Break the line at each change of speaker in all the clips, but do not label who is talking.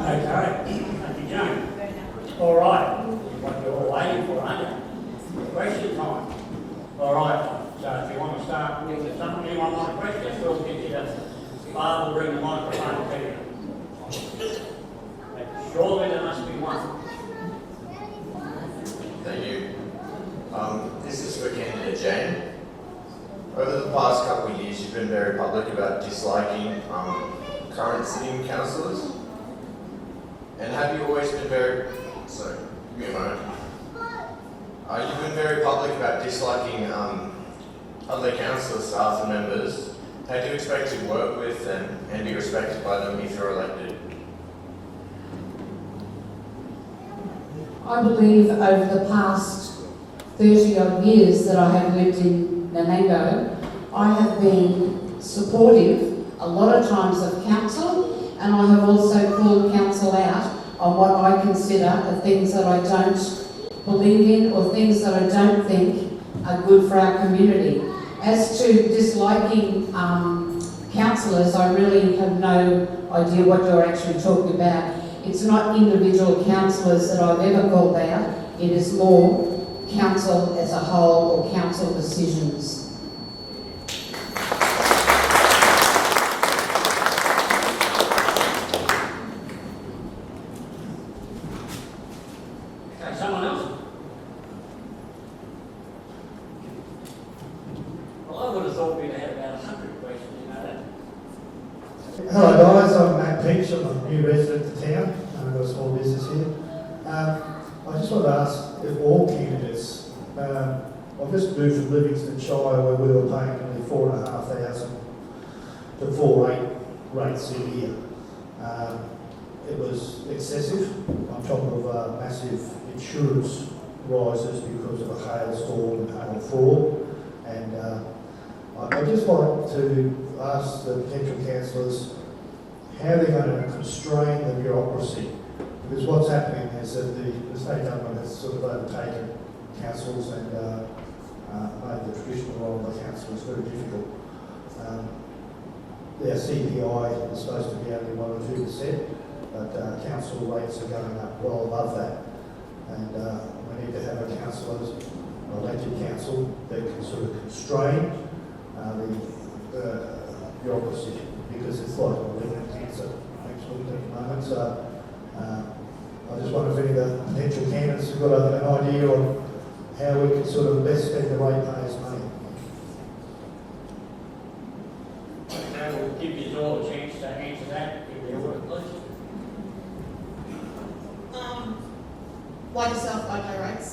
Okay, thank you, Jane. All right, what you're all waiting for, aren't you? Question time. All right, so if you want to start with something, anyone want a question, we'll get you to Bob will bring the microphone to you. Surely there must be one.
Thank you. This is for candidate Jane. Over the past couple of years, you've been very public about disliking current sitting councillors. And have you always been very... Sorry, give me a moment. You've been very public about disliking other council staff and members. How do you expect to work with them and be respected by them if you're elected?
I believe over the past 30 odd years that I have lived in Nanango, I have been supportive a lot of times of council, and I have also called council out on what I consider the things that I don't believe in or things that I don't think are good for our community. As to disliking councillors, I really have no idea what you're actually talking about. It's not individual councillors that I've ever called out, it is more council as a whole or council decisions.
Okay, someone else? Well, I would have thought we'd have about 100 questions, you know that.
Hello guys, I'm Matt Peach, I'm a new resident of town, I've got a small business here. I just want to ask if all candidates, I've just moved from Livingston Shire where we were paying only $4,500 to 4,800 rates a year. It was excessive on top of massive insurance rises because of a hailstorm and hail fall. And I just like to ask the potential councillors how they're going to constrain the bureaucracy, because what's happening is that the state government has sort of overtaken councils and made the traditional role of the council is very difficult. Their CPI is supposed to be only 1 or 2%, but council rates are going up well above that, and we need to have a council, an elected council that can sort of constrain the bureaucracy, because it's like a living cancer actually at the moment. So I just wonder if any of the potential candidates have got an idea on how we can sort of best spend the ratepayers' money.
Okay, we'll give you all a chance to answer that. Give the order, please.
Like yourself, I pay rates.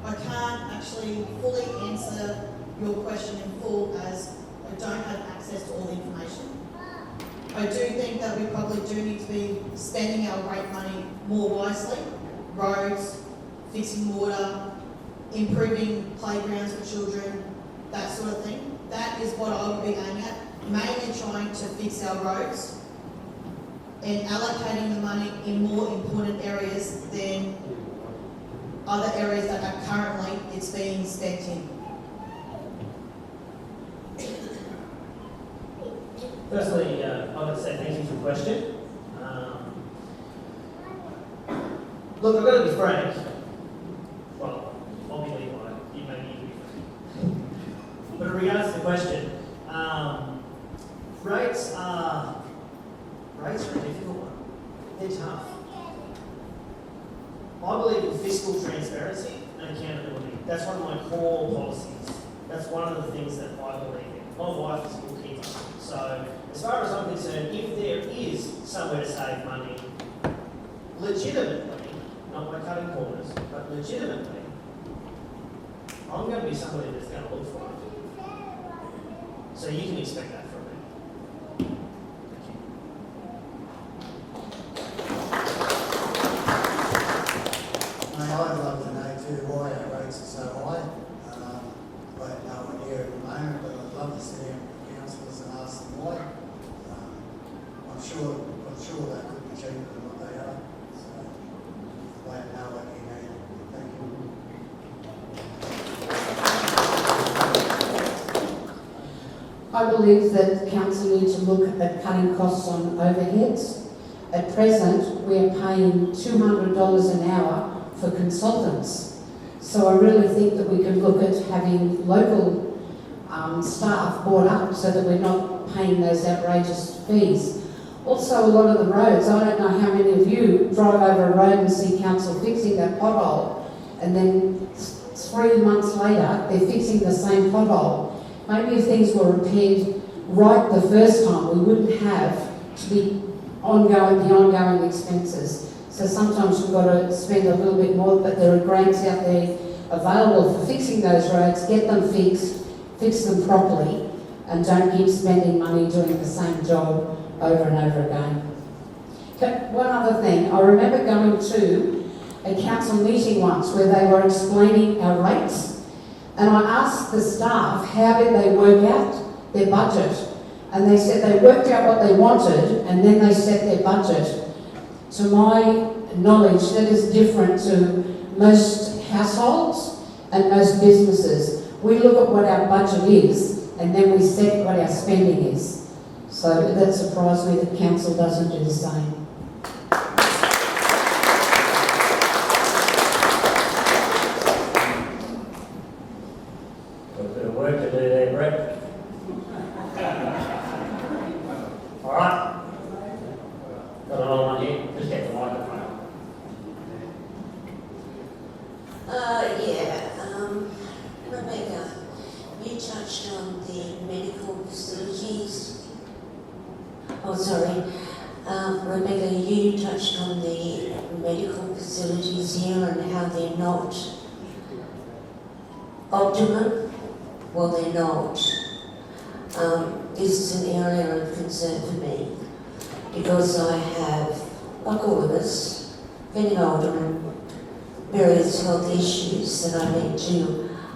I can't actually fully answer your question in full as I don't have access to all the information. I do think that we probably do need to be spending our rate money more wisely. Roads, fixing water, improving playgrounds for children, that sort of thing. That is what I would be aiming at, mainly trying to fix our roads and allocating the money in more important areas than other areas that are currently it's being spent in.
Firstly, I'd like to say thank you for the question. Look, I've got to be frank. Well, obviously, you may need to be frank. But in regards to the question, rates are a difficult one. They're tough. I believe in fiscal transparency and accountability. That's one of my core policies. That's one of the things that I believe in. My wife is a bookkeeper. So, as far as I'm concerned, if there is somewhere to save money, legitimately, not by cutting corners, but legitimately, I'm going to be somebody that's going to look for it. So you can expect that from me. Thank you.
I'd love to know too why our rates are so high. I have no idea at the moment, but I'd love to sit down with councillors and ask them why. I'm sure that could be cheaper than what they are. So I have no idea. Thank you.
I believe that council need to look at cutting costs on overheads. At present, we are paying $200 an hour for consultants. So I really think that we can look at having local staff brought up so that we're not paying those outrageous fees. Also, a lot of the roads, I don't know how many of you drive over a road and see council fixing that pothole, and then 3 months later, they're fixing the same pothole. Maybe if things were repaired right the first time, we wouldn't have to be ongoing expenses. So sometimes we've got to spend a little bit more, but there are grants out there available for fixing those roads. Get them fixed, fix them properly, and don't keep spending money doing the same job over and over again. Okay, one other thing, I remember going to a council meeting once where they were explaining our rates, and I asked the staff how did they work out their budget, and they said they worked out what they wanted and then they set their budget. To my knowledge, that is different to most households and most businesses. We look at what our budget is and then we set what our spending is. So that surprised me that council doesn't do the same.
Got a bit of work to do there, Brett. All right. Got another one here. Just get the microphone.
Rebecca, you touched on the medical facilities. Rebecca, you touched on the medical facilities here and how they're not optimum. Well, they're not. This is an area of concern for me because I have, like all of us, getting older and various health issues that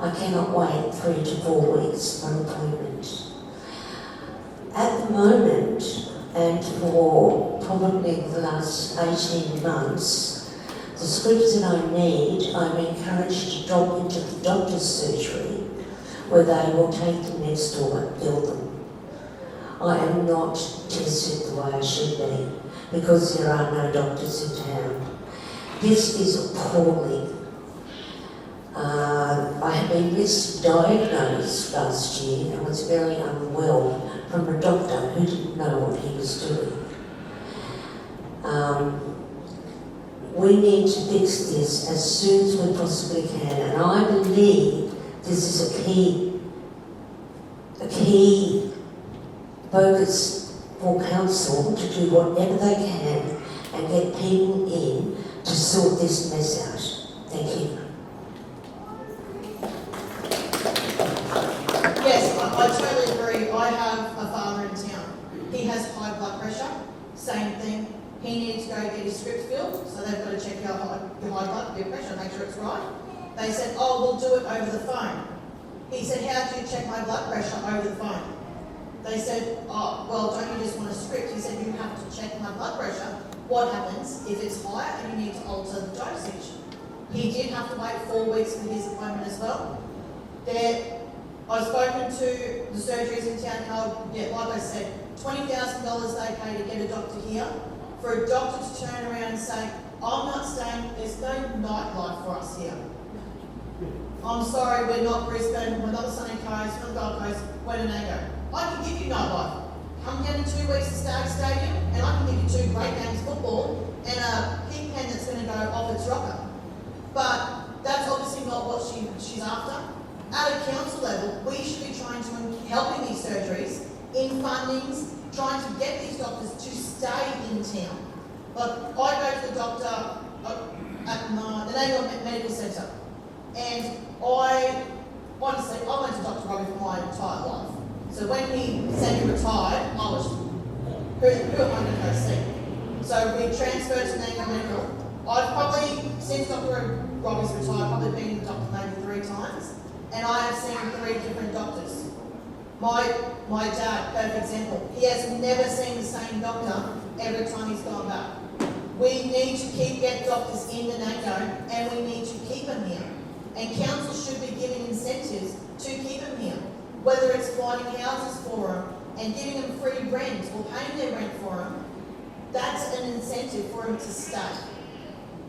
I cannot wait 3 to 4 weeks for an appointment. At the moment, and for probably the last 18 months, the scripts that I need, I'm encouraged to drop into the doctor's surgery where they will take them next door and bill them. I am not tested the way I should be because there are no doctors in town. This is appalling. I have been misdiagnosed last year and was very unwell from a doctor who didn't know what he was doing. We need to fix this as soon as we possibly can, and I believe this is a key focus for council to do whatever they can and get people in to sort this mess out. Thank you.
Yes, I totally agree. I have a father in town. He has high blood pressure. Same thing. He needs to go get his script filled, so they've got to check your high blood pressure, make sure it's right. They said, oh, we'll do it over the phone. He said, how do you check my blood pressure over the phone? They said, oh, well, don't you just want a script? He said, you have to check my blood pressure. What happens if it's higher and you need to alter the dosage? He did have to wait 4 weeks for his appointment as well. I've spoken to the surgeries in town, and like I said, $20,000 they pay to get a doctor here. For a doctor to turn around and say, I'm not staying, there's no nightlife for us here. I'm sorry, we're not Brisbane, we're not the Sunny Coast, we're not Gold Coast, we're NaTDA. I can give you nightlife. Come down in 2 weeks to Stag Stadium, and I can give you 2 great games of football and a pig pen that's going to go off its rocker. But that's obviously not what she's after. At a council level, we should be trying to helping these surgeries in fundings, trying to get these doctors to stay in town. Like, I go to the doctor at the NaTDA Medical Centre, and I went to Dr. Robbie for my entire life. So when he said he retired, I was, who am I going to go see? So we transferred to NaTDA Medical. I've probably, since Dr. Robbie's retired, probably been to the doctor maybe 3 times, and I have seen 3 different doctors. My dad, perfect example, he has never seen the same doctor every time he's gone back. We need to get doctors in the NaTDA, and we need to keep them here. And council should be giving incentives to keep them here. whether it's finding houses for them and giving them free rent or paying their rent for them, that's an incentive for them to stay.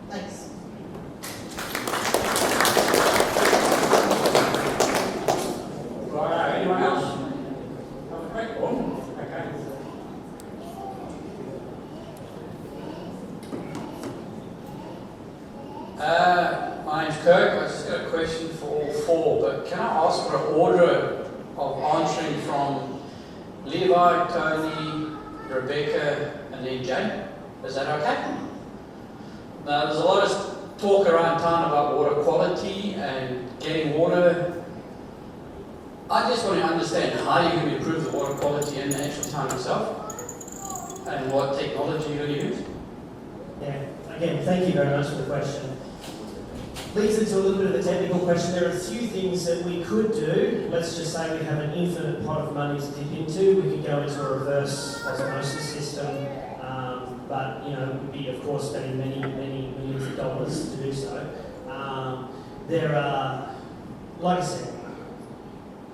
Thanks.
Right, anyone else? Okay.
My name's Kirk. I just got a question for all four, but can I ask for an order of answering from Levi, Tony, Rebecca, and then Jane? Is that okay? Now, there's a lot of talk around town about water quality and getting water. I just want to understand how you're going to improve the water quality in the actual town itself and what technology you're going to use.
Yeah, again, thank you very much for the question. Leads into a little bit of a technical question. There are a few things that we could do. Let's just say we have an infinite pot of money to dip into. We could go into a reverse osmosis system, but you know, it would be, of course, spending many millions of dollars to do so. There are, like I said,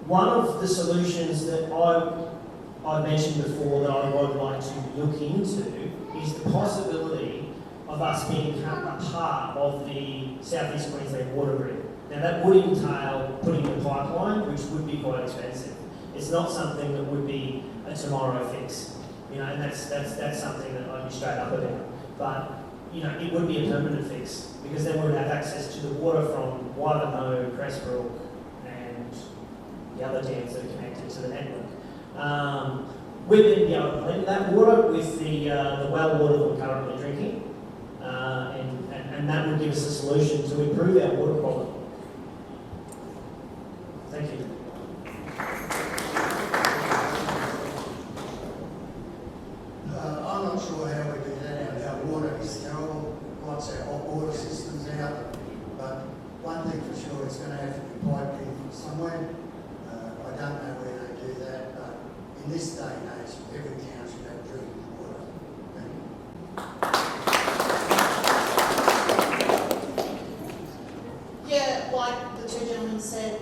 one of the solutions that I mentioned before that I would like to look into is the possibility of us being a part of the South East Queensland water grid. Now that would entail putting in a pipeline, which would be quite expensive. It's not something that would be a tomorrow fix, you know, and that's something that I'd be straight up about. But you know, it would be a permanent fix because then we would have access to the water from Wivenhoe, Cressbrook, and the other dams that are connected to the network. We'd then be able to blend that water with the well water that we're currently drinking. And that would give us a solution to improve our water quality. Thank you.
I'm not sure how we do that. Our water is terrible. Lots of hot water systems out. But one thing for sure, it's going to have to be piped in from somewhere. I don't know where they do that, but in this day and age, every town should have drinking water. Thank you.
Yeah, like the two gentlemen said,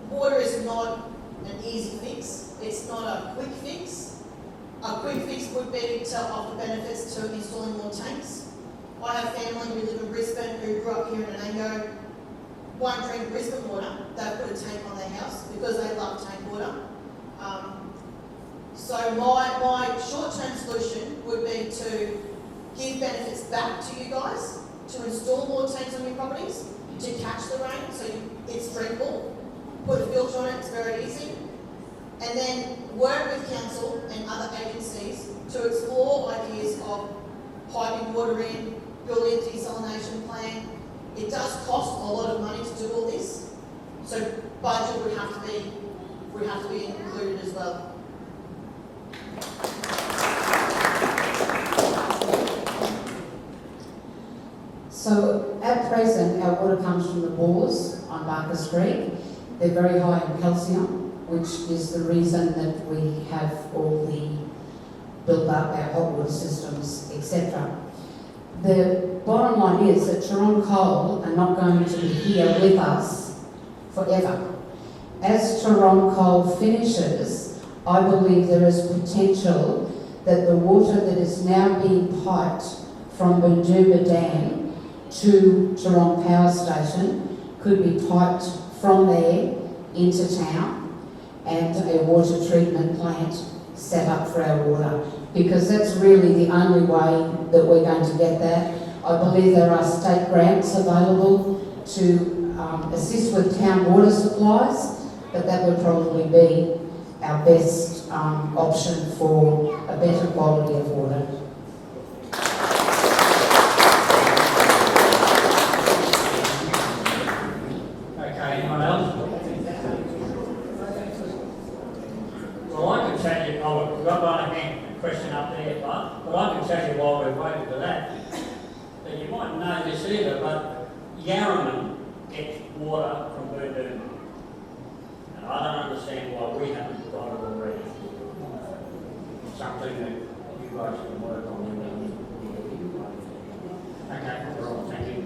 water is not an easy fix. It's not a quick fix. A quick fix would be to offer benefits to installing more tanks. I have family who live in Brisbane who grew up here in Nanango, won't drink Brisbane water. They put a tank on their house because they love tank water. So my short-term solution would be to give benefits back to you guys, to install more tanks on your properties, to catch the rain so it's drinkable, put a filter on it, it's very easy, and then work with council and other agencies to explore ideas of piping water in, building a desalination plant. It does cost a lot of money to do all this, so budget would have to be included as well.
So at present, our water comes from the bores on Barker's Creek. They're very high in calcium, which is the reason that we have all the built up our hot water systems, etc. The bottom line is that Tyrone Coal are not going to be here with us forever. As Tyrone Coal finishes, I believe there is potential that the water that is now being piped from Bunduma Dam to Tyrone Power Station could be piped from there into town and a water treatment plant set up for our water, because that's really the only way that we're going to get that. I believe there are state grants available to assist with town water supplies, but that would probably be our best option for a better quality of water.
Okay, anyone else? Well, I can tell you, we've got one hand question up there, but I can tell you while we're waiting for that you might know this either, but Yarraman gets water from Bunduma. And I don't understand why we haven't got it already. Something that you guys can work on. Okay, we're all, thank you.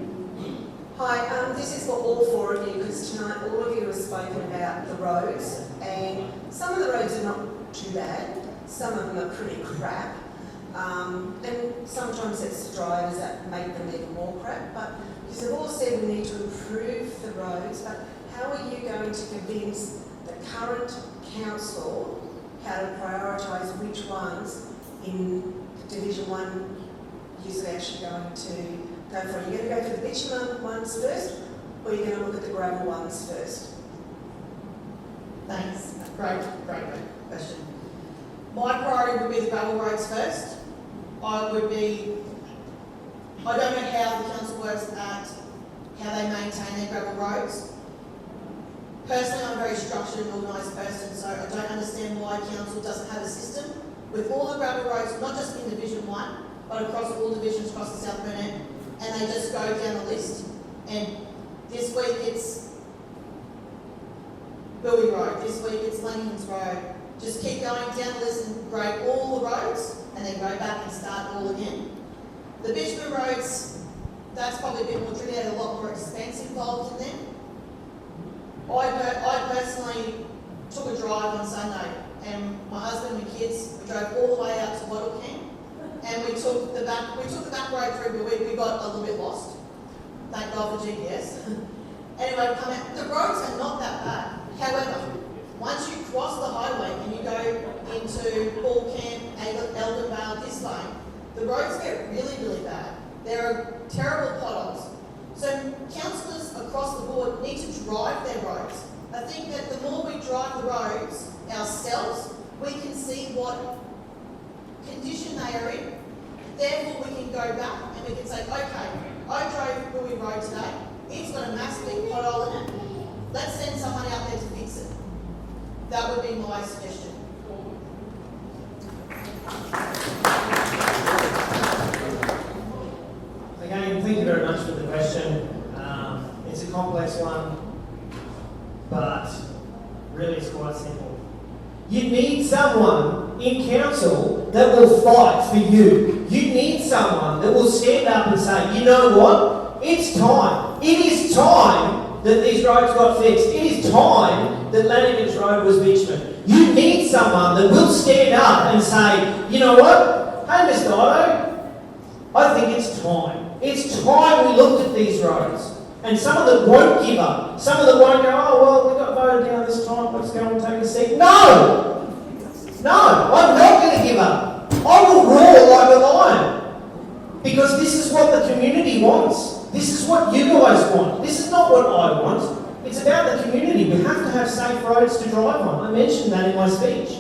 Hi, this is for all four of you because tonight all of you have spoken about the roads, and Some of the roads are not too bad, some of them are pretty crap, and sometimes it's the drivers that make them even more crap, but because they've all said we need to improve the roads, but how are you going to convince the current council how to prioritise which ones in Division 1 you're actually going to go for? Are you going to go for the bitumen ones first, or are you going to look at the gravel ones first?
Thanks. Great question. My priority would be the gravel roads first. I don't know how the council works at how they maintain their gravel roads. Personally, I'm a very structured and organised person, so I don't understand why council doesn't have a system with all the gravel roads, not just in Division 1, but across all divisions across the South Burn end, and they just go down the list. And this week it's Bowie Road, this week it's Langham's Road. Just keep going down the list and grade all the roads, and then go back and start all again. The bitumen roads, that's probably a bit more tricky, a lot more expense involved in them. I personally took a drive on Sunday, and my husband and my kids, we drove all the way out to Wattle Camp, and we took the back road through, but we got a little bit lost. Thank God for GPS. Anyway, come out. The roads are not that bad. However, once you cross the highway and you go into Ball Camp, Elgin Vale, this way, the roads get really, really bad. There are terrible potholes. So councillors across the board need to drive their roads. I think that the more we drive the roads ourselves, we can see what condition they are in. Therefore, we can go back and we can say, okay, I drove Bowie Road today. It's got a massive big pothole in it. Let's send someone out there to fix it. That would be my suggestion.
Again, thank you very much for the question. It's a complex one, but really it's quite simple. You need someone in council that will fight for you. You need someone that will stand up and say, you know what? It's time. It is time that these roads got fixed. It is time that Lanigan's Road was bitumen. You need someone that will stand up and say, you know what? Hey, Mr. Otto, I think it's time. It's time we looked at these roads. And some of them won't give up. Some of them won't go, oh, well, we got voted down this time, let's go and take a seat. No! No, I'm not going to give up. I will roar like a lion. Because this is what the community wants. This is what you guys want. This is not what I want. It's about the community. We have to have safe roads to drive on. I mentioned that in my speech.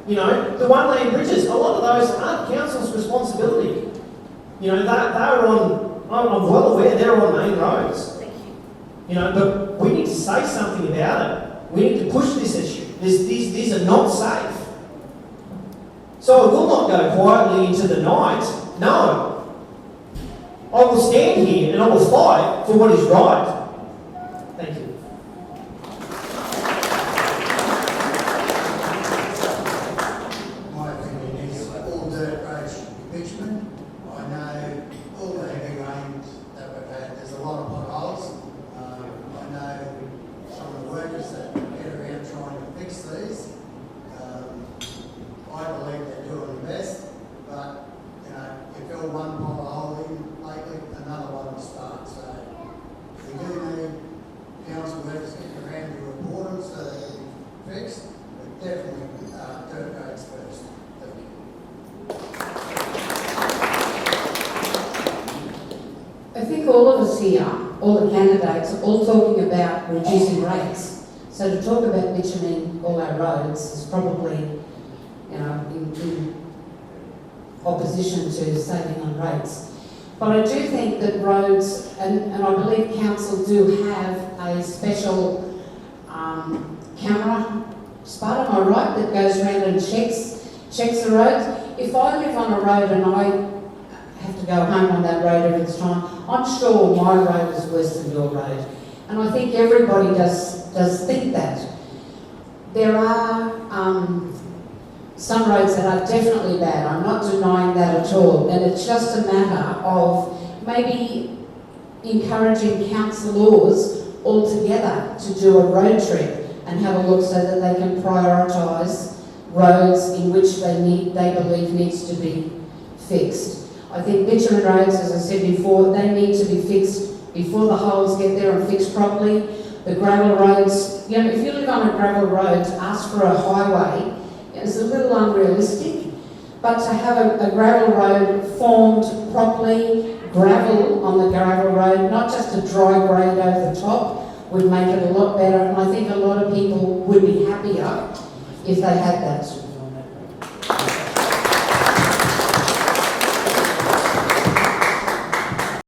You know, the one-lane bridges, a lot of those aren't council's responsibility. You know, they're on, I'm well aware they're on main roads. You know, but we need to say something about it. We need to push this issue. These are not safe. So I will not go quietly into the night. No. I will stand here and I will fight for what is right. Thank you.
My opinion is all dirt roads should be bitumen. I know all the heavy rains that we've had, there's a lot of potholes. I know some of the workers that get around trying to fix these. I believe they're doing the best, but you know, you fill one pothole in lately, another one will start. So we do need council workers getting around to report them so they can be fixed, but definitely dirt roads first. Thank you.
I think all of us here, all the candidates, are all talking about reducing rates. So to talk about bitumening all our roads is probably, you know, in opposition to saving on rates. But I do think that roads, and I believe council do have a special camera spot, am I right, that goes around and checks the roads. If I live on a road and I have to go home on that road every time, I'm sure my road is worse than your road. And I think everybody does think that. There are some roads that are definitely bad. I'm not denying that at all. And it's just a matter of maybe encouraging councillors all together to do a road trip and have a look so that they can prioritise roads in which they believe needs to be fixed. I think bitumen roads, as I said before, they need to be fixed before the holes get there and fixed properly. The gravel roads, you know, if you live on a gravel road, to ask for a highway is a little unrealistic, but to have a gravel road formed properly, gravel on the gravel road, not just a dry grade over the top, would make it a lot better, and I think a lot of people would be happier if they had that.